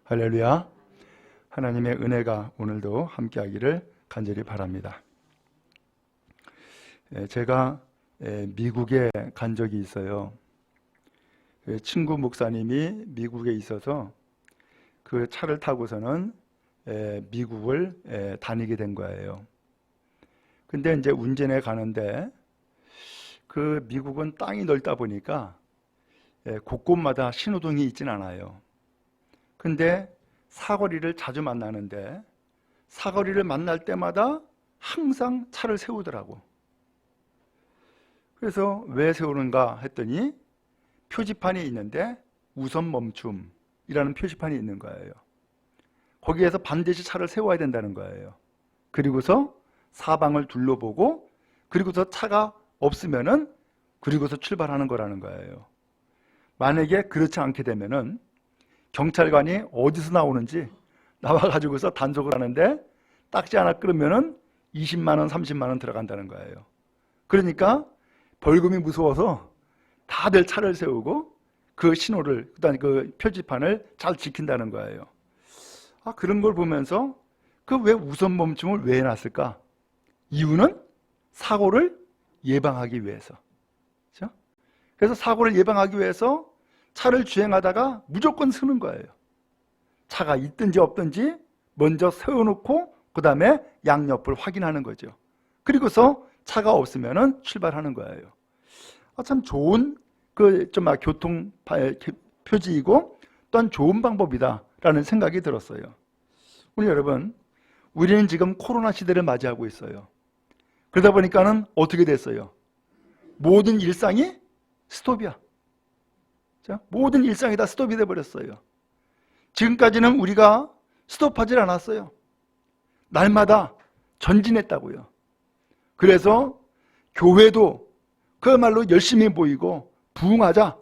할렐루야. 하나님의 은혜가 오늘도 함께하기를 간절히 바랍니다. 제가 미국에 간 적이 있어요. 친구 목사님이 미국에 있어서 그 차를 타고서는 미국을 다니게 된 거예요. 근데 이제 운전해 가는데 그 미국은 땅이 넓다 보니까 곳곳마다 신호등이 있진 않아요. 근데 사거리를 자주 만나는데 사거리를 만날 때마다 항상 차를 세우더라고. 그래서 왜 세우는가 했더니 표지판이 있는데 우선 멈춤이라는 표지판이 있는 거예요. 거기에서 반드시 차를 세워야 된다는 거예요. 그리고서 사방을 둘러보고 그리고서 차가 없으면은 그리고서 출발하는 거라는 거예요. 만약에 그렇지 않게 되면은 경찰관이 어디서 나오는지 나와가지고서 단속을 하는데 딱지 하나 끌으면은 20만 원, 30만 원 들어간다는 거예요. 그러니까 벌금이 무서워서 다들 차를 세우고 그 신호를, 그다음에 그 표지판을 잘 지킨다는 거예요. 그런 걸 보면서 그 왜 우선 멈춤을 왜 해놨을까? 이유는 사고를 예방하기 위해서. 그렇죠? 그래서 사고를 예방하기 위해서 차를 주행하다가 무조건 서는 거예요. 차가 있든지 없든지 먼저 세워놓고 그 다음에 양옆을 확인하는 거죠. 그리고서 차가 없으면 출발하는 거예요. 참 좋은 교통 표지이고 또한 좋은 방법이다라는 생각이 들었어요. 우리 여러분, 우리는 지금 코로나 시대를 맞이하고 있어요. 그러다 보니까는 어떻게 됐어요? 모든 일상이 스톱이야. 모든 일상이 다 스톱이 돼버렸어요. 지금까지는 우리가 스톱하지 않았어요. 날마다 전진했다고요. 그래서 교회도 그야말로 열심히 보이고 부흥하자,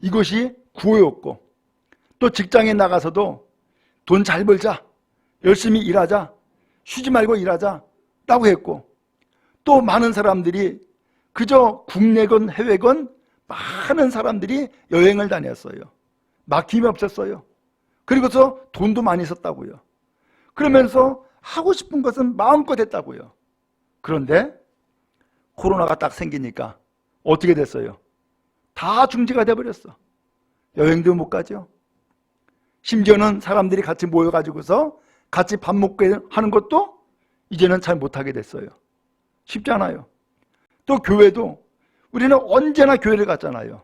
이것이 구호였고, 또 직장에 나가서도 돈 잘 벌자, 열심히 일하자, 쉬지 말고 일하자 라고 했고, 또 많은 사람들이 그저 국내건 해외건 많은 사람들이 여행을 다녔어요. 막힘이 없었어요. 그리고서 돈도 많이 썼다고요. 그러면서 하고 싶은 것은 마음껏 했다고요. 그런데 코로나가 딱 생기니까 어떻게 됐어요? 다 중지가 돼버렸어. 여행도 못 가죠. 심지어는 사람들이 같이 모여가지고서 같이 밥 먹고 하는 것도 이제는 잘 못하게 됐어요. 쉽지 않아요. 또 교회도 우리는 언제나 교회를 갔잖아요.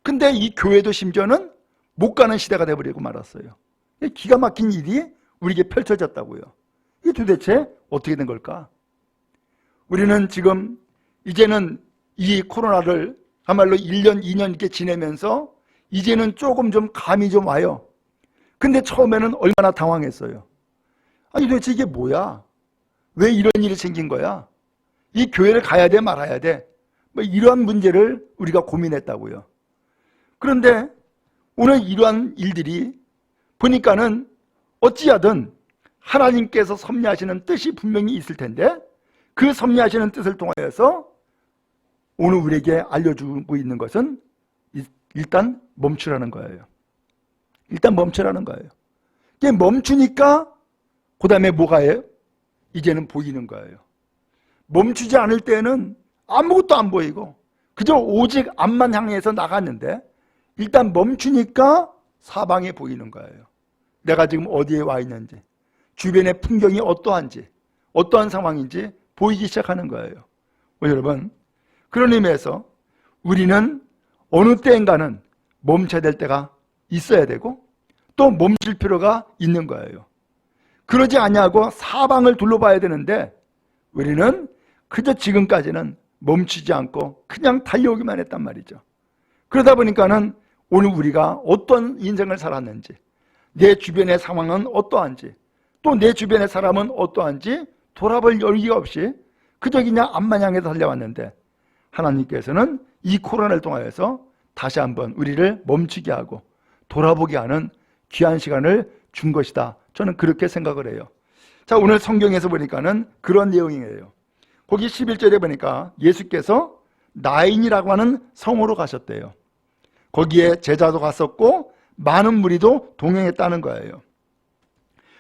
근데 이 교회도 심지어는 못 가는 시대가 돼버리고 말았어요. 기가 막힌 일이 우리에게 펼쳐졌다고요. 이게 도대체 어떻게 된 걸까? 우리는 지금 이제는 이 코로나를 아말로 1년, 2년 이렇게 지내면서 이제는 조금 좀 감이 좀 와요. 근데 처음에는 얼마나 당황했어요. 아니 도대체 이게 뭐야? 왜 이런 일이 생긴 거야? 이 교회를 가야 돼 말아야 돼? 이러한 문제를 우리가 고민했다고요. 그런데 오늘 이러한 일들이 보니까는 어찌하든 하나님께서 섭리하시는 뜻이 분명히 있을 텐데 그 섭리하시는 뜻을 통하여서 오늘 우리에게 알려주고 있는 것은 일단 멈추라는 거예요. 일단 멈추라는 거예요. 이게 멈추니까 그 다음에 뭐가 해요? 이제는 보이는 거예요. 멈추지 않을 때는 아무것도 안 보이고 그저 오직 앞만 향해서 나갔는데 일단 멈추니까 사방에 보이는 거예요. 내가 지금 어디에 와 있는지, 주변의 풍경이 어떠한지, 어떠한 상황인지 보이기 시작하는 거예요. 여러분, 그런 의미에서 우리는 어느 때인가는 멈춰야 될 때가 있어야 되고 또 멈출 필요가 있는 거예요. 그러지 않냐고 사방을 둘러봐야 되는데 우리는 그저 지금까지는 멈추지 않고 그냥 달려오기만 했단 말이죠. 그러다 보니까는 오늘 우리가 어떤 인생을 살았는지, 내 주변의 상황은 어떠한지, 또 내 주변의 사람은 어떠한지 돌아볼 여유가 없이 그저 그냥 앞만 향해서 달려왔는데 하나님께서는 이 코로나를 통하여서 다시 한번 우리를 멈추게 하고 돌아보게 하는 귀한 시간을 준 것이다. 저는 그렇게 생각을 해요. 자, 오늘 성경에서 보니까는 그런 내용이에요. 거기 11절에 보니까 예수께서 나인이라고 하는 성으로 가셨대요. 거기에 제자도 갔었고 많은 무리도 동행했다는 거예요.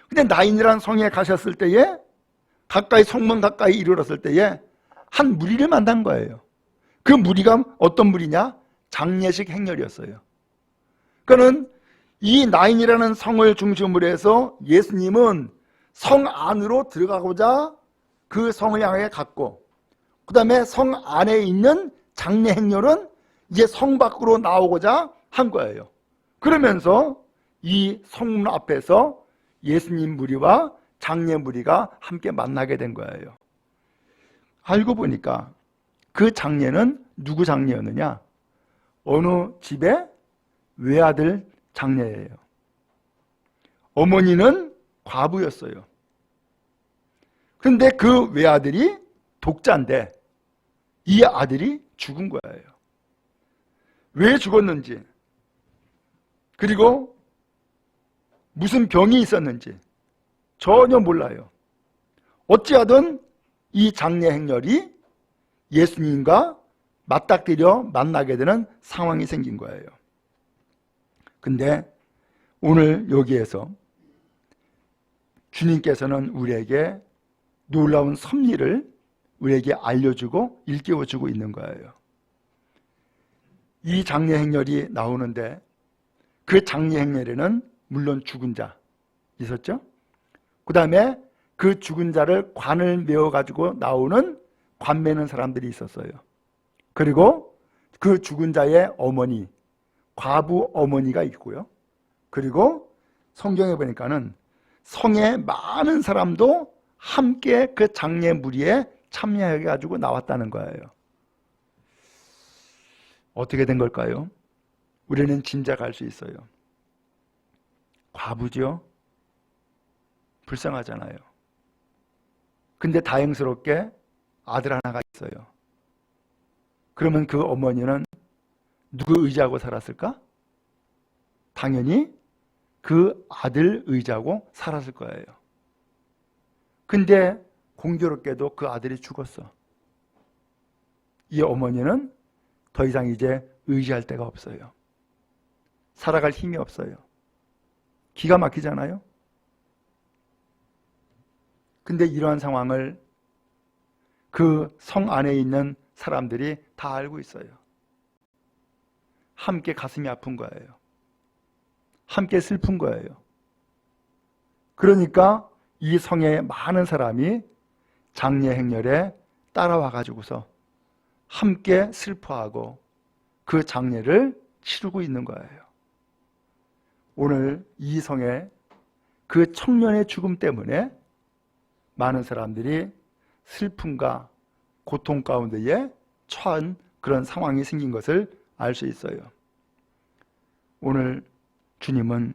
근데 나인이라는 성에 가셨을 때에 가까이 성문 가까이 이르렀을 때에 한 무리를 만난 거예요. 그 무리가 어떤 무리냐? 장례식 행렬이었어요. 그러니까는 이 나인이라는 성을 중심으로 해서 예수님은 성 안으로 들어가고자 그 성을 향해 갔고, 그 다음에 성 안에 있는 장례 행렬은 이제 성 밖으로 나오고자 한 거예요. 그러면서 이 성문 앞에서 예수님 무리와 장례 무리가 함께 만나게 된 거예요. 알고 보니까 그 장례는 누구 장례였느냐? 어느 집의 외아들 장례예요. 어머니는 과부였어요. 그런데 그 외아들이 독자인데 이 아들이 죽은 거예요. 왜 죽었는지, 그리고 무슨 병이 있었는지 전혀 몰라요. 어찌하든 이 장례 행렬이 예수님과 맞닥뜨려 만나게 되는 상황이 생긴 거예요. 근데 오늘 여기에서 주님께서는 우리에게 놀라운 섭리를 우리에게 알려주고 일깨워주고 있는 거예요. 이 장례 행렬이 나오는데 그 장례 행렬에는 물론 죽은 자 있었죠. 그 다음에 그 죽은 자를 관을 메어가지고 나오는 관 매는 사람들이 있었어요. 그리고 그 죽은 자의 어머니, 과부 어머니가 있고요. 그리고 성경에 보니까는 성의 많은 사람도 함께 그 장례 무리에 참여해가지고 나왔다는 거예요. 어떻게 된 걸까요? 우리는 짐작할 수 있어요. 과부죠? 불쌍하잖아요. 근데 다행스럽게 아들 하나가 있어요. 그러면 그 어머니는 누구 의지하고 살았을까? 당연히 그 아들 의지하고 살았을 거예요. 근데 공교롭게도 그 아들이 죽었어. 이 어머니는 더 이상 이제 의지할 데가 없어요. 살아갈 힘이 없어요. 기가 막히잖아요. 근데 이러한 상황을 그 성 안에 있는 사람들이 다 알고 있어요. 함께 가슴이 아픈 거예요. 함께 슬픈 거예요. 그러니까 이 성에 많은 사람이 장례 행렬에 따라와 가지고서 함께 슬퍼하고 그 장례를 치르고 있는 거예요. 오늘 이 성에 그 청년의 죽음 때문에 많은 사람들이 슬픔과 고통 가운데에 처한 그런 상황이 생긴 것을 알 수 있어요. 오늘 주님은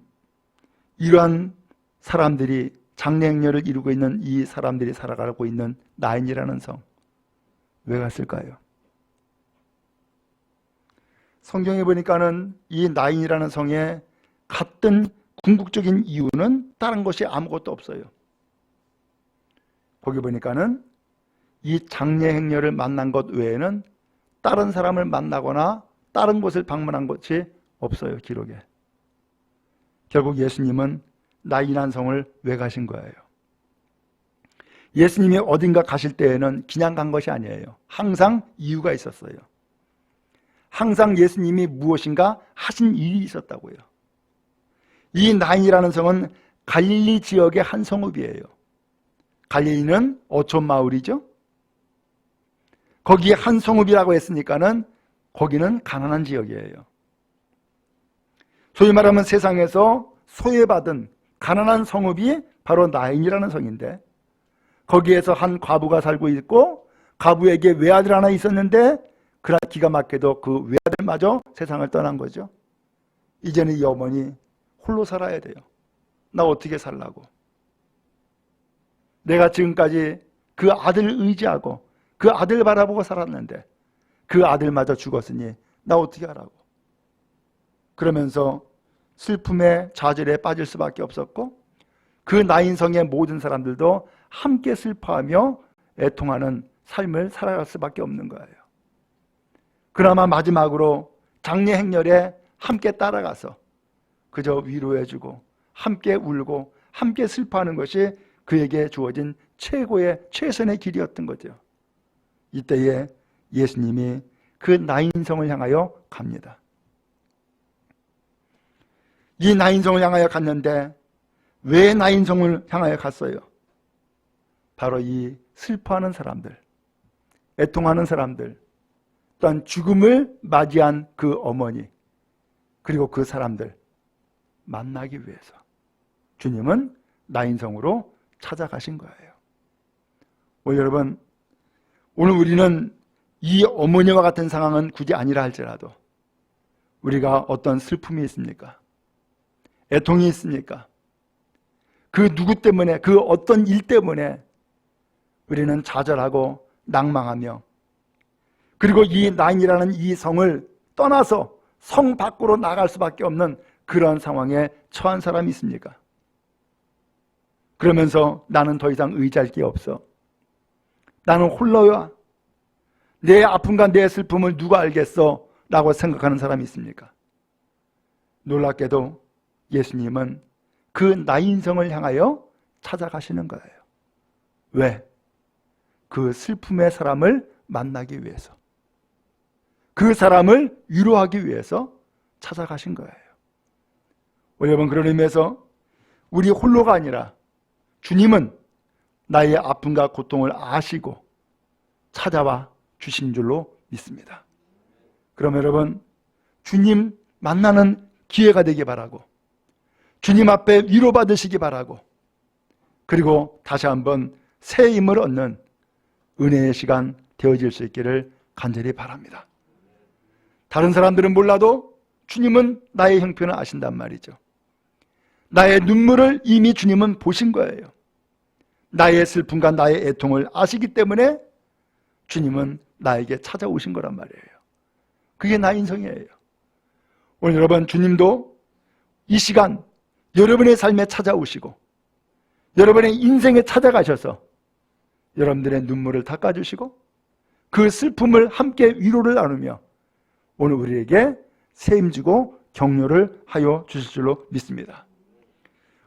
이러한 사람들이 장례 행렬을 이루고 있는 이 사람들이 살아가고 있는 나인이라는 성, 왜 갔을까요? 성경에 보니까는 이 나인이라는 성에 갔던 궁극적인 이유는 다른 것이 아무것도 없어요. 거기 보니까는 이 장례 행렬을 만난 것 외에는 다른 사람을 만나거나 다른 곳을 방문한 것이 없어요, 기록에. 결국 예수님은 나인한 성을 왜 가신 거예요? 예수님이 어딘가 가실 때에는 그냥 간 것이 아니에요. 항상 이유가 있었어요. 항상 예수님이 무엇인가 하신 일이 있었다고요. 이 나인이라는 성은 갈릴리 지역의 한 성읍이에요. 갈릴리는 어촌 마을이죠. 거기에 한 성읍이라고 했으니까는 거기는 가난한 지역이에요. 소위 말하면 세상에서 소외받은 가난한 성읍이 바로 나인이라는 성인데, 거기에서 한 과부가 살고 있고 과부에게 외아들 하나 있었는데, 그러나 기가 막혀도 그 외아들마저 세상을 떠난 거죠. 이제는 이 어머니 홀로 살아야 돼요. 나 어떻게 살라고? 내가 지금까지 그 아들을 의지하고 그 아들 바라보고 살았는데 그 아들마저 죽었으니 나 어떻게 하라고? 그러면서 슬픔에 좌절에 빠질 수밖에 없었고, 그 나인성의 모든 사람들도 함께 슬퍼하며 애통하는 삶을 살아갈 수밖에 없는 거예요. 그나마 마지막으로 장례 행렬에 함께 따라가서 그저 위로해주고 함께 울고 함께 슬퍼하는 것이 그에게 주어진 최고의 최선의 길이었던 거죠. 이때에 예수님이 그 나인성을 향하여 갑니다. 이 나인성을 향하여 갔는데 왜 나인성을 향하여 갔어요? 바로 이 슬퍼하는 사람들, 애통하는 사람들, 또한 죽음을 맞이한 그 어머니, 그리고 그 사람들 만나기 위해서 주님은 나인성으로 찾아가신 거예요. 오늘 여러분, 오늘 우리는 이 어머니와 같은 상황은 굳이 아니라 할지라도 우리가 어떤 슬픔이 있습니까? 애통이 있습니까? 그 누구 때문에, 그 어떤 일 때문에 우리는 좌절하고 낭망하며, 그리고 이 나인이라는 이 성을 떠나서 성 밖으로 나갈 수밖에 없는 그런 상황에 처한 사람이 있습니까? 그러면서 나는 더 이상 의지할 게 없어, 나는 홀로야, 내 아픔과 내 슬픔을 누가 알겠어? 라고 생각하는 사람이 있습니까? 놀랍게도 예수님은 그 나인성을 향하여 찾아가시는 거예요. 왜? 그 슬픔의 사람을 만나기 위해서, 그 사람을 위로하기 위해서 찾아가신 거예요. 여러분, 그런 의미에서 우리 홀로가 아니라 주님은 나의 아픔과 고통을 아시고 찾아와 주신 줄로 믿습니다. 그럼 여러분, 주님 만나는 기회가 되기 바라고, 주님 앞에 위로받으시기 바라고, 그리고 다시 한번 새 힘을 얻는 은혜의 시간 되어질 수 있기를 간절히 바랍니다. 다른 사람들은 몰라도 주님은 나의 형편을 아신단 말이죠. 나의 눈물을 이미 주님은 보신 거예요. 나의 슬픔과 나의 애통을 아시기 때문에 주님은 나에게 찾아오신 거란 말이에요. 그게 나인성이에요. 오늘 여러분, 주님도 이 시간 여러분의 삶에 찾아오시고 여러분의 인생에 찾아가셔서 여러분들의 눈물을 닦아주시고 그 슬픔을 함께 위로를 나누며 오늘 우리에게 세임주고 격려를 하여 주실 줄로 믿습니다.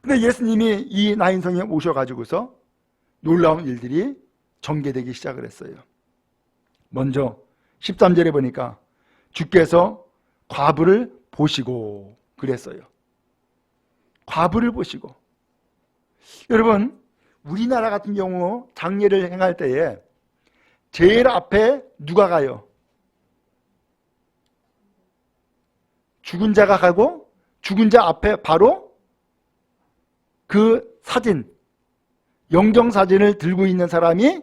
근데 예수님이 이 나인성에 오셔가지고서 놀라운 일들이 전개되기 시작을 했어요. 먼저 13절에 보니까 주께서 과부를 보시고 그랬어요. 과부를 보시고. 여러분, 우리나라 같은 경우 장례를 행할 때에 제일 앞에 누가 가요? 죽은 자가 가고 죽은 자 앞에 바로 그 사진, 영정사진을 들고 있는 사람이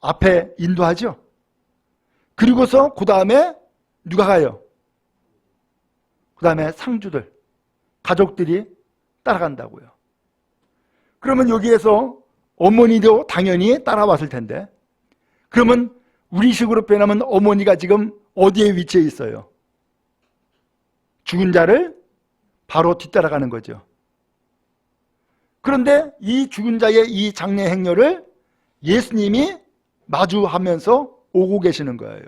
앞에 인도하죠. 그리고서 그 다음에 누가 가요? 그 다음에 상주들, 가족들이 따라간다고요. 그러면 여기에서 어머니도 당연히 따라왔을 텐데, 그러면 우리식으로 표현하면 어머니가 지금 어디에 위치해 있어요? 죽은 자를 바로 뒤따라가는 거죠. 그런데 이 죽은 자의 이 장례 행렬을 예수님이 마주하면서 오고 계시는 거예요.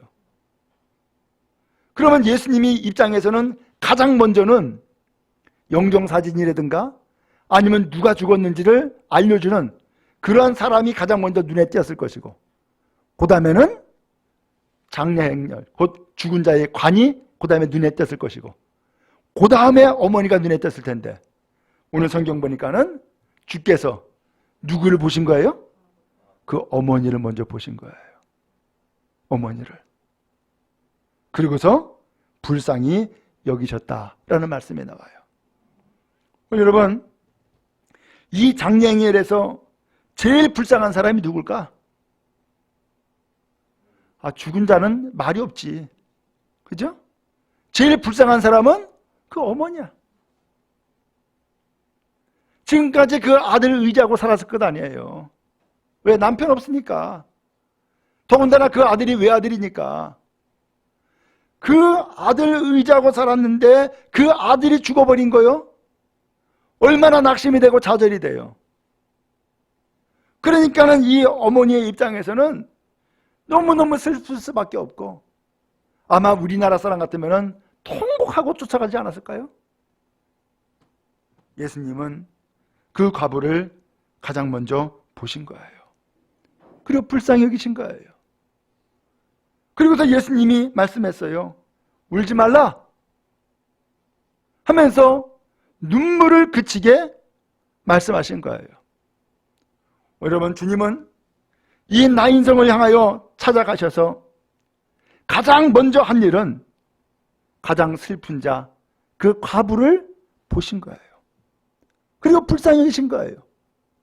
그러면 예수님이 입장에서는 가장 먼저는 영정사진이라든가 아니면 누가 죽었는지를 알려주는 그러한 사람이 가장 먼저 눈에 띄었을 것이고, 그 다음에는 장례 행렬, 곧 죽은 자의 관이 그 다음에 눈에 띄었을 것이고, 그 다음에 어머니가 눈에 띄었을 텐데, 오늘 성경 보니까는 주께서 누구를 보신 거예요? 그 어머니를 먼저 보신 거예요. 어머니를. 그리고서 불쌍히 여기셨다라는 말씀이 나와요. 여러분, 이 장례행렬에서 제일 불쌍한 사람이 누굴까? 죽은 자는 말이 없지. 그죠? 제일 불쌍한 사람은 그 어머니야. 지금까지 그 아들을 의지하고 살았을 것 아니에요. 왜? 남편 없으니까. 더군다나 그 아들이 외아들이니까. 그 아들을 의지하고 살았는데 그 아들이 죽어버린 거요? 얼마나 낙심이 되고 좌절이 돼요. 그러니까는 이 어머니의 입장에서는 너무너무 슬플 수밖에 없고, 아마 우리나라 사람 같으면 통곡하고 쫓아가지 않았을까요? 예수님은 그 과부를 가장 먼저 보신 거예요. 그리고 불쌍히 여기신 거예요. 그리고서 예수님이 말씀했어요. 울지 말라 하면서 눈물을 그치게 말씀하신 거예요. 여러분, 주님은 이 나인성을 향하여 찾아가셔서 가장 먼저 한 일은 가장 슬픈 자, 그 과부를 보신 거예요. 그리고 불쌍히 여기신 거예요.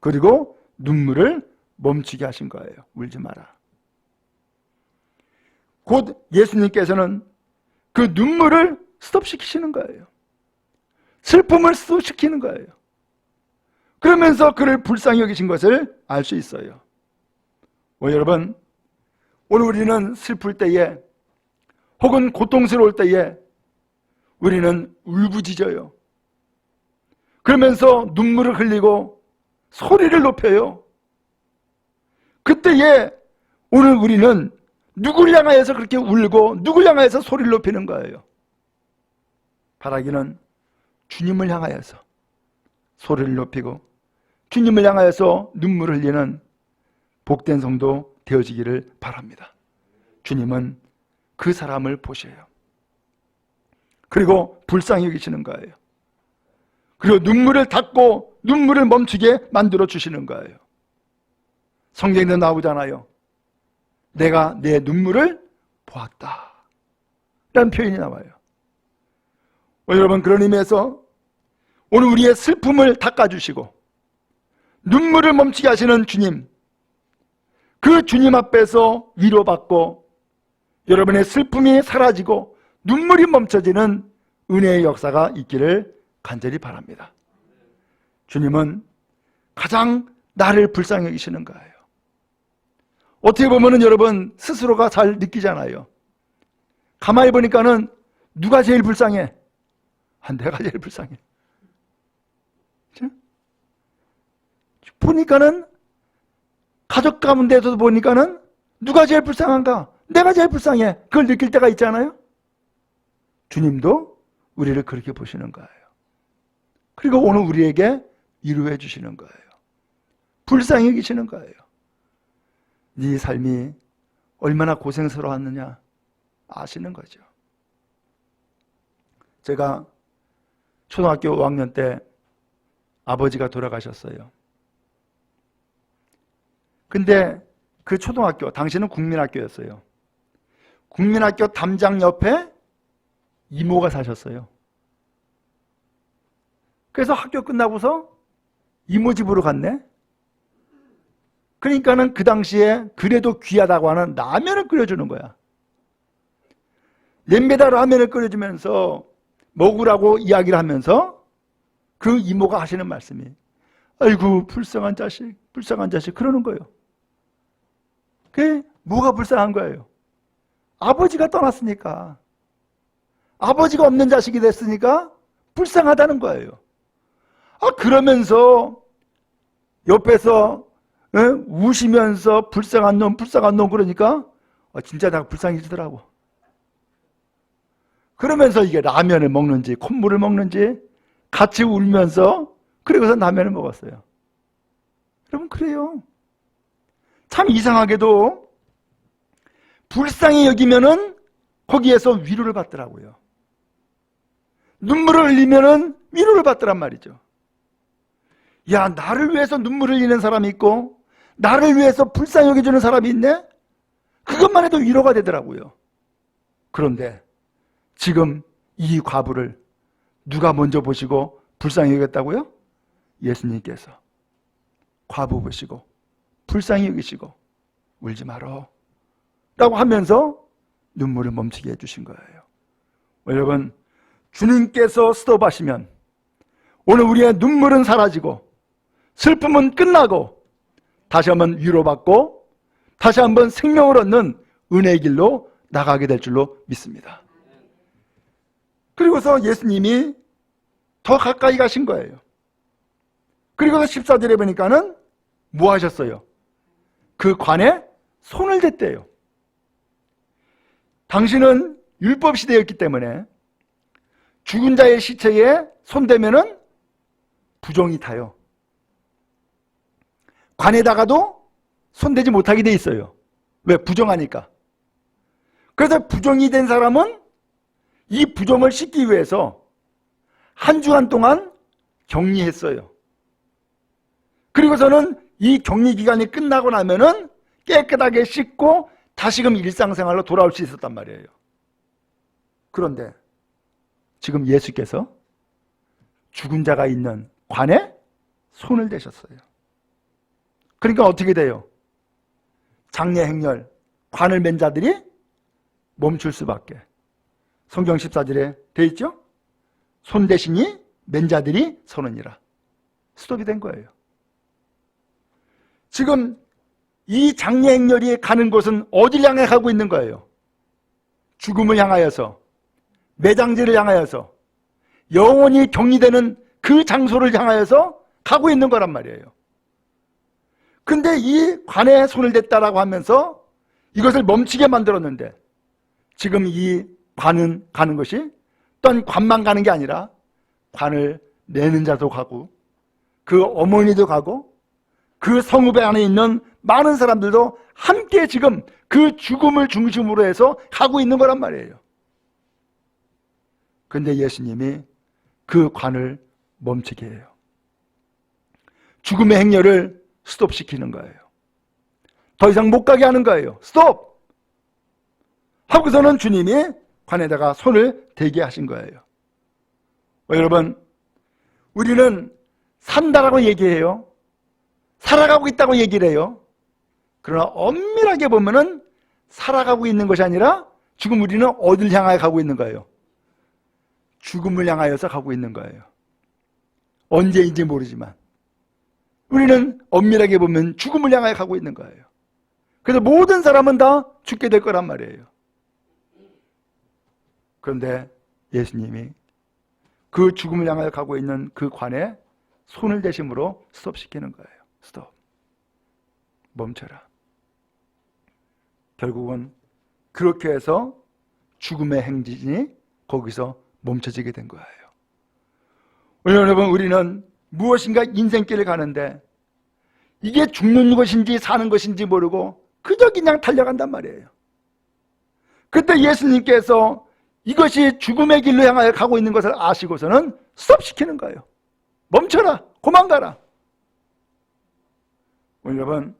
그리고 눈물을 멈추게 하신 거예요. 울지 마라. 곧 예수님께서는 그 눈물을 스톱시키시는 거예요. 슬픔을 스톱시키는 거예요. 그러면서 그를 불쌍히 여기신 것을 알 수 있어요. 여러분, 오늘 우리는 슬플 때에 혹은 고통스러울 때에 우리는 울부짖어요. 그러면서 눈물을 흘리고 소리를 높여요. 그때에 오늘 우리는 누굴 향하여서 그렇게 울고 누굴 향하여서 소리를 높이는 거예요? 바라기는 주님을 향하여서 소리를 높이고 주님을 향하여서 눈물을 흘리는 복된 성도 되어지기를 바랍니다. 주님은 그 사람을 보셔요. 그리고 불쌍히 여기시는 거예요. 그리고 눈물을 닦고 눈물을 멈추게 만들어 주시는 거예요. 성경에 나오잖아요. 내가 내 눈물을 보았다 라는 표현이 나와요. 여러분, 그런 의미에서 오늘 우리의 슬픔을 닦아주시고 눈물을 멈추게 하시는 주님, 그 주님 앞에서 위로받고 여러분의 슬픔이 사라지고 눈물이 멈춰지는 은혜의 역사가 있기를 간절히 바랍니다. 주님은 가장 나를 불쌍히 여기시는 거예요. 어떻게 보면은 여러분 스스로가 잘 느끼잖아요. 가만히 보니까는 누가 제일 불쌍해? 내가 제일 불쌍해. 그렇죠? 보니까는 가족 가운데서도 보니까는 누가 제일 불쌍한가? 내가 제일 불쌍해. 그걸 느낄 때가 있잖아요. 주님도 우리를 그렇게 보시는 거예요. 그리고 오늘 우리에게 위로해 주시는 거예요. 불쌍히 여기시는 거예요. 네 삶이 얼마나 고생스러웠느냐 아시는 거죠. 제가 초등학교 5학년 때 아버지가 돌아가셨어요. 근데 그 초등학교, 당시는 국민학교였어요. 국민학교 담장 옆에 이모가 사셨어요. 그래서 학교 끝나고서 이모 집으로 갔네. 그러니까는 그 당시에 그래도 귀하다고 하는 라면을 끓여주는 거야. 냄비다 라면을 끓여주면서 먹으라고 이야기를 하면서 그 이모가 하시는 말씀이, 아이고 불쌍한 자식, 불쌍한 자식, 그러는 거예요. 그게 뭐가 불쌍한 거예요? 아버지가 떠났으니까, 아버지가 없는 자식이 됐으니까 불쌍하다는 거예요. 그러면서 옆에서 우시면서 불쌍한 놈, 불쌍한 놈 그러니까 진짜 내가 불쌍해지더라고. 그러면서 이게 라면을 먹는지 콧물을 먹는지 같이 울면서 그러고서 라면을 먹었어요. 여러분, 그래요. 참 이상하게도 불쌍히 여기면은 거기에서 위로를 받더라고요. 눈물을 흘리면은 위로를 받더란 말이죠. 야, 나를 위해서 눈물을 흘리는 사람이 있고 나를 위해서 불쌍히 여겨주는 사람이 있네? 그것만 해도 위로가 되더라고요. 그런데 지금 이 과부를 누가 먼저 보시고 불쌍히 여겼다고요? 예수님께서 과부 보시고 불쌍히 여기시고 울지 마라 라고 하면서 눈물을 멈추게 해주신 거예요. 여러분, 주님께서 스톱하시면 오늘 우리의 눈물은 사라지고 슬픔은 끝나고 다시 한번 위로받고 다시 한번 생명을 얻는 은혜의 길로 나가게 될 줄로 믿습니다. 그리고서 예수님이 더 가까이 가신 거예요. 그리고 14절에 보니까는 뭐 하셨어요? 그 관에 손을 댔대요. 당신은 율법 시대였기 때문에 죽은 자의 시체에 손대면은 부정이 타요. 관에다가도 손대지 못하게 돼 있어요. 왜? 부정하니까. 그래서 부정이 된 사람은 이 부정을 씻기 위해서 한 주간 동안 격리했어요. 그리고서는 이 격리 기간이 끝나고 나면은 깨끗하게 씻고 다시금 일상생활로 돌아올 수 있었단 말이에요. 그런데 지금 예수께서 죽은 자가 있는 관에 손을 대셨어요. 그러니까 어떻게 돼요? 장례 행렬, 관을 맨 자들이 멈출 수밖에. 성경 14절에 되어 있죠? 손 대시니 맨 자들이 서느니라. 스톱이 된 거예요. 지금 이 장례 행렬이 가는 곳은 어딜 향해 가고 있는 거예요? 죽음을 향하여서, 매장지를 향하여서, 영원히 격리되는 그 장소를 향하여서 가고 있는 거란 말이에요. 근데 이 관에 손을 댔다라고 하면서 이것을 멈추게 만들었는데, 지금 이 관은 가는 것이 어떤 관만 가는 게 아니라 관을 내는 자도 가고, 그 어머니도 가고, 그 성읍에 안에 있는 많은 사람들도 함께 지금 그 죽음을 중심으로 해서 가고 있는 거란 말이에요. 근데 예수님이 그 관을 멈추게 해요. 죽음의 행렬을 스톱시키는 거예요. 더 이상 못 가게 하는 거예요. 스톱! 하고서는 주님이 관에다가 손을 대게 하신 거예요. 여러분, 우리는 산다라고 얘기해요. 살아가고 있다고 얘기를 해요. 그러나 엄밀하게 보면은 살아가고 있는 것이 아니라 지금 우리는 어딜 향하여 가고 있는 거예요? 죽음을 향하여서 가고 있는 거예요. 언제인지 모르지만 우리는 엄밀하게 보면 죽음을 향하여 가고 있는 거예요. 그래서 모든 사람은 다 죽게 될 거란 말이에요. 그런데 예수님이 그 죽음을 향하여 가고 있는 그 관에 손을 대심으로 스톱시키는 거예요. 스톱. 멈춰라. 결국은 그렇게 해서 죽음의 행진이 거기서 멈춰지게 된 거예요. 여러분, 우리는 무엇인가 인생길을 가는데 이게 죽는 것인지 사는 것인지 모르고 그저 그냥 달려간단 말이에요. 그때 예수님께서 이것이 죽음의 길로 향하여 가고 있는 것을 아시고서는 스톱시키는 거예요. 멈춰라. 도망가라. 여러분,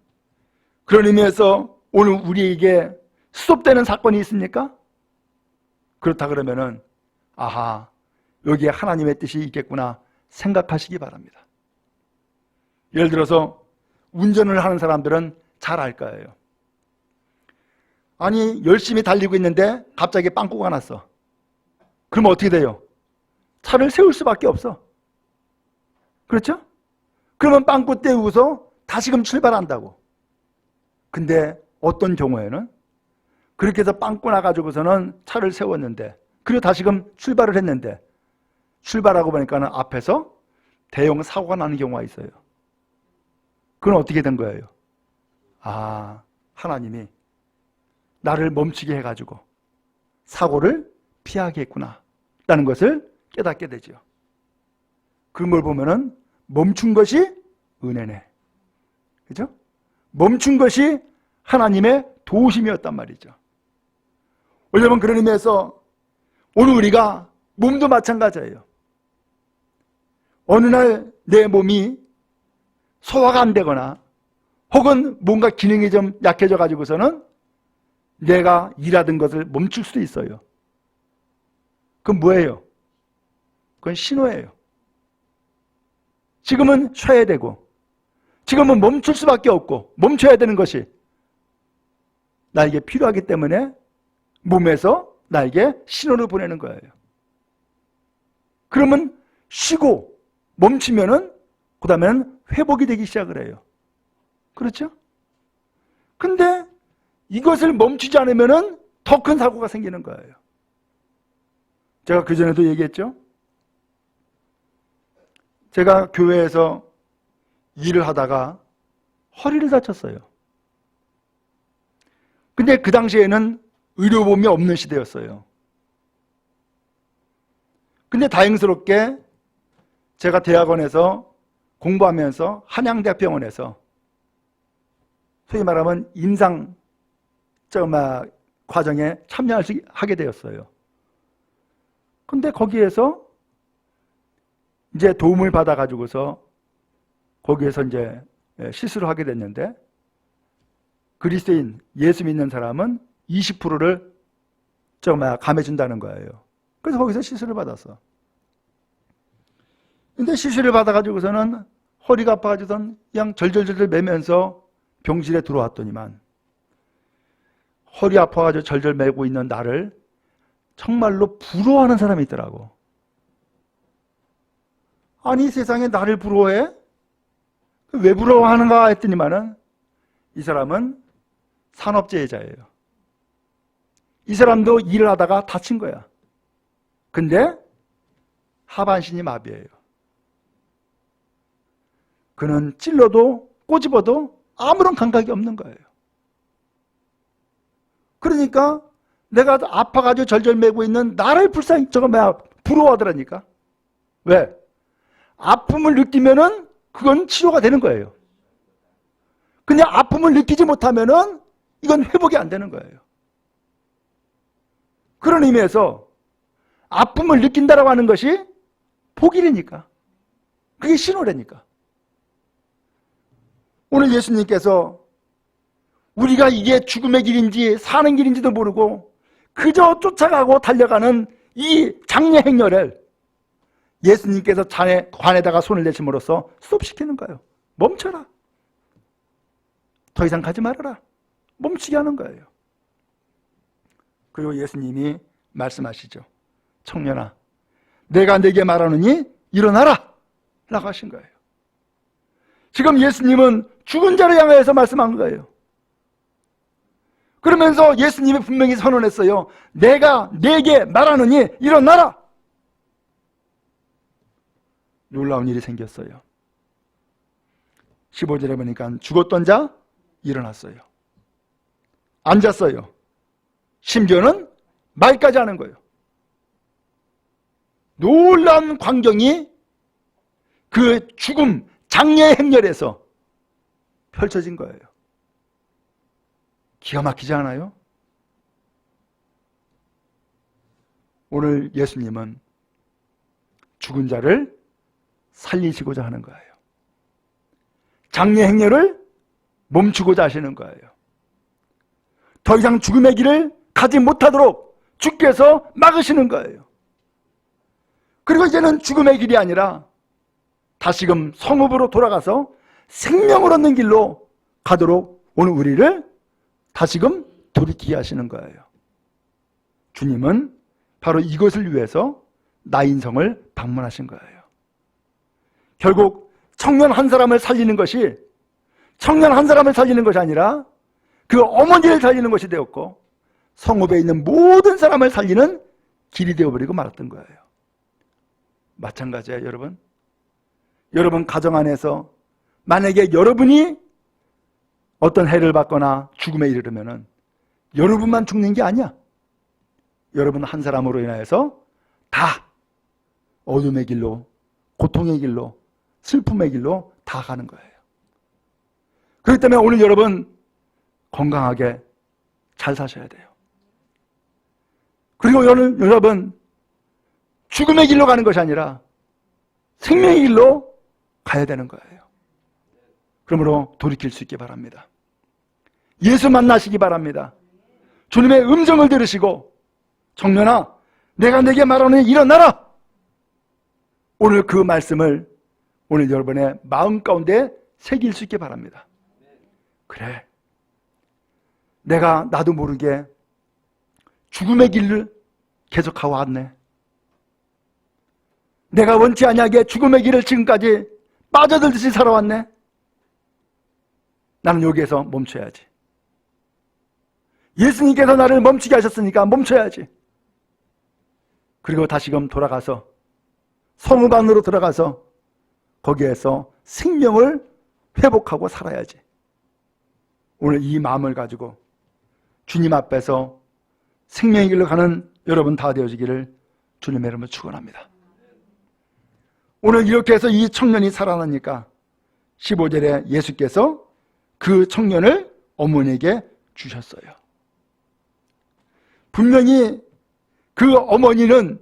그런 의미에서 오늘 우리에게 스톱되는 사건이 있습니까? 그렇다 그러면은 아하, 여기에 하나님의 뜻이 있겠구나 생각하시기 바랍니다. 예를 들어서 운전을 하는 사람들은 잘 알 거예요. 아니, 열심히 달리고 있는데 갑자기 빵꾸가 났어. 그러면 어떻게 돼요? 차를 세울 수밖에 없어. 그렇죠? 그러면 빵꾸 떼우고서 다시금 출발한다고. 근데 어떤 경우에는 그렇게 해서 빵꾸 나가지고서는 차를 세웠는데, 그리고 다시금 출발을 했는데, 출발하고 보니까는 앞에서 대형 사고가 나는 경우가 있어요. 그건 어떻게 된 거예요? 아, 하나님이 나를 멈추게 해가지고 사고를 피하게 했구나 라는 것을 깨닫게 되죠. 그런 걸 보면은 멈춘 것이 은혜네. 그죠? 멈춘 것이 하나님의 도우심이었단 말이죠. 여러분, 그런 의미에서 오늘 우리가 몸도 마찬가지예요. 어느 날 내 몸이 소화가 안 되거나 혹은 뭔가 기능이 좀 약해져 가지고서는 내가 일하던 것을 멈출 수도 있어요. 그건 뭐예요? 그건 신호예요. 지금은 쉬어야 되고, 지금은 멈출 수밖에 없고, 멈춰야 되는 것이 나에게 필요하기 때문에 몸에서 나에게 신호를 보내는 거예요. 그러면 쉬고 멈추면은 그 다음에는 회복이 되기 시작을 해요. 그렇죠? 근데 이것을 멈추지 않으면은 더 큰 사고가 생기는 거예요. 제가 그전에도 얘기했죠? 제가 교회에서 일을 하다가 허리를 다쳤어요. 근데 그 당시에는 의료보험이 없는 시대였어요. 근데 다행스럽게 제가 대학원에서 공부하면서 한양대학병원에서 소위 말하면 임상 과정에 참여하게 되었어요. 근데 거기에서 이제 도움을 받아가지고서 거기에서 이제 시술을 하게 됐는데, 그리스도인, 예수 믿는 사람은 20%를 감해준다는 거예요. 그래서 거기서 시술을 받았어. 근데 시술을 받아가지고서는 허리가 아파가지고선 그냥 절절절절 매면서 병실에 들어왔더니만, 허리 아파가지고 절절 매고 있는 나를 정말로 부러워하는 사람이 있더라고. 아니, 세상에 나를 부러워해? 왜 부러워하는가 했더니만은, 이 사람은 산업재해자예요. 이 사람도 일을 하다가 다친 거야. 근데 하반신이 마비예요. 그는 찔러도 꼬집어도 아무런 감각이 없는 거예요. 그러니까 내가 아파가지고 절절 매고 있는 나를 부러워하더라니까. 왜? 아픔을 느끼면은 그건 치료가 되는 거예요. 근데 아픔을 느끼지 못하면은 이건 회복이 안 되는 거예요. 그런 의미에서 아픔을 느낀다라고 하는 것이 복이니까. 그게 신호라니까. 오늘 예수님께서 우리가 이게 죽음의 길인지 사는 길인지도 모르고 그저 쫓아가고 달려가는 이 장례 행렬을 예수님께서 관에다가 손을 내심으로써 스톱시키는 거예요. 멈춰라. 더 이상 가지 말아라. 멈추게 하는 거예요. 그리고 예수님이 말씀하시죠. 청년아, 내가 네게 말하노니 일어나라 라고 하신 거예요. 지금 예수님은 죽은 자를 향해서 말씀한 거예요. 그러면서 예수님이 분명히 선언했어요. 내가 네게 말하노니 일어나라. 놀라운 일이 생겼어요. 15절에 보니까 죽었던 자 일어났어요. 앉았어요. 심지어는 말까지 하는 거예요. 놀라운 광경이 그 죽음 장례 행렬에서 펼쳐진 거예요. 기가 막히지 않아요? 오늘 예수님은 죽은 자를 살리시고자 하는 거예요. 장례 행렬을 멈추고자 하시는 거예요. 더 이상 죽음의 길을 가지 못하도록 주께서 막으시는 거예요. 그리고 이제는 죽음의 길이 아니라 다시금 성읍으로 돌아가서 생명을 얻는 길로 가도록 오늘 우리를 다시금 돌이키게 하시는 거예요. 주님은 바로 이것을 위해서 나인성을 방문하신 거예요. 결국 청년 한 사람을 살리는 것이 아니라 그 어머니를 살리는 것이 되었고 성읍에 있는 모든 사람을 살리는 길이 되어버리고 말았던 거예요. 마찬가지예요, 여러분. 여러분 가정 안에서 만약에 여러분이 어떤 해를 받거나 죽음에 이르르면은 여러분만 죽는 게 아니야. 여러분 한 사람으로 인하여서 다 어둠의 길로, 고통의 길로, 슬픔의 길로 다 가는 거예요. 그렇기 때문에 오늘 여러분 건강하게 잘 사셔야 돼요. 그리고 여러분 죽음의 길로 가는 것이 아니라 생명의 길로 가야 되는 거예요. 그러므로 돌이킬 수 있기 바랍니다. 예수 만나시기 바랍니다. 주님의 음성을 들으시고 청년아, 내가 네게 말하노니 일어나라. 오늘 그 말씀을 오늘 여러분의 마음 가운데 새길 수 있기 바랍니다. 그래, 내가 나도 모르게 죽음의 길을 계속하고 왔네. 내가 원치 아니하게 죽음의 길을 지금까지 빠져들듯이 살아왔네. 나는 여기에서 멈춰야지. 예수님께서 나를 멈추게 하셨으니까 멈춰야지. 그리고 다시금 돌아가서 성읍 안으로 들어가서 거기에서 생명을 회복하고 살아야지. 오늘 이 마음을 가지고 주님 앞에서 생명의 길로 가는 여러분 다 되어지기를 주님의 이름으로 축원합니다. 오늘 이렇게 해서 이 청년이 살아나니까 15절에 예수께서 그 청년을 어머니에게 주셨어요. 분명히 그 어머니는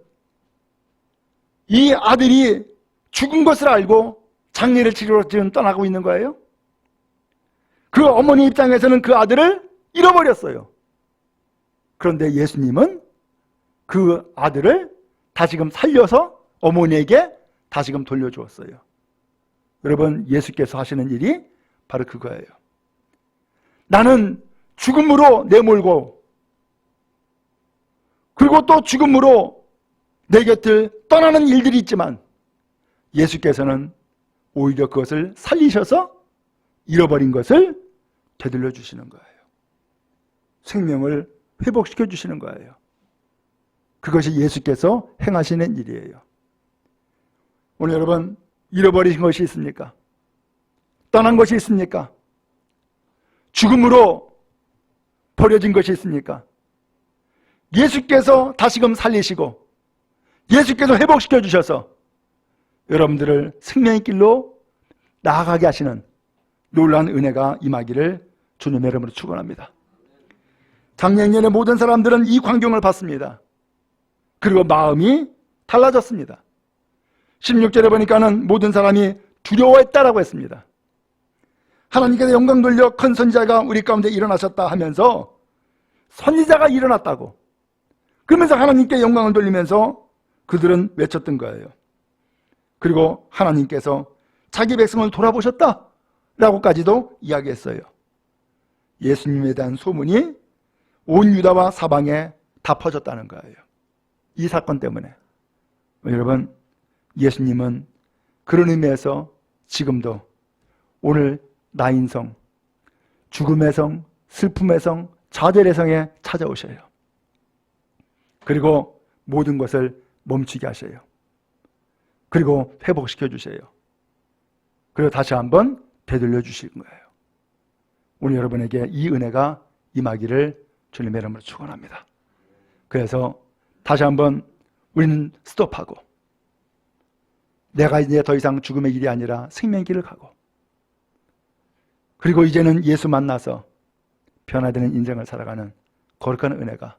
이 아들이 죽은 것을 알고 장례를 치르러 지금 떠나고 있는 거예요. 그 어머니 입장에서는 그 아들을 잃어버렸어요. 그런데 예수님은 그 아들을 다시금 살려서 어머니에게 다시금 돌려주었어요. 여러분, 예수께서 하시는 일이 바로 그거예요. 나는 죽음으로 내몰고 그리고 또 죽음으로 내 곁을 떠나는 일들이 있지만 예수께서는 오히려 그것을 살리셔서 잃어버린 것을 되돌려 주시는 거예요. 생명을 회복시켜 주시는 거예요. 그것이 예수께서 행하시는 일이에요. 오늘 여러분, 잃어버리신 것이 있습니까? 떠난 것이 있습니까? 죽음으로 버려진 것이 있습니까? 예수께서 다시금 살리시고 예수께서 회복시켜 주셔서 여러분들을 생명의 길로 나아가게 하시는 놀라운 은혜가 임하기를 주님의 이름으로 축원합니다. 작년에 모든 사람들은 이 광경을 봤습니다. 그리고 마음이 달라졌습니다. 16절에 보니까는 모든 사람이 두려워했다라고 했습니다. 하나님께서 영광 돌려 큰 선지자가 우리 가운데 일어나셨다 하면서 선지자가 일어났다고 그러면서 하나님께 영광을 돌리면서 그들은 외쳤던 거예요. 그리고 하나님께서 자기 백성을 돌아보셨다 라고까지도 이야기했어요. 예수님에 대한 소문이 온 유다와 사방에 다 퍼졌다는 거예요. 이 사건 때문에. 여러분, 예수님은 그런 의미에서 지금도 오늘 나인 성, 죽음의 성, 슬픔의 성, 좌절의 성에 찾아오셔요. 그리고 모든 것을 멈추게 하셔요. 그리고 회복시켜 주세요. 그리고 다시 한번 되돌려 주시는 거예요. 오늘 여러분에게 이 은혜가 임하기를 주님의 이름으로 축원합니다. 그래서 다시 한번 우리는 스톱하고 내가 이제 더 이상 죽음의 길이 아니라 생명의 길을 가고 그리고 이제는 예수 만나서 변화되는 인생을 살아가는 거룩한 은혜가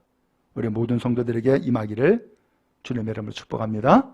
우리 모든 성도들에게 임하기를 주님의 이름으로 축복합니다.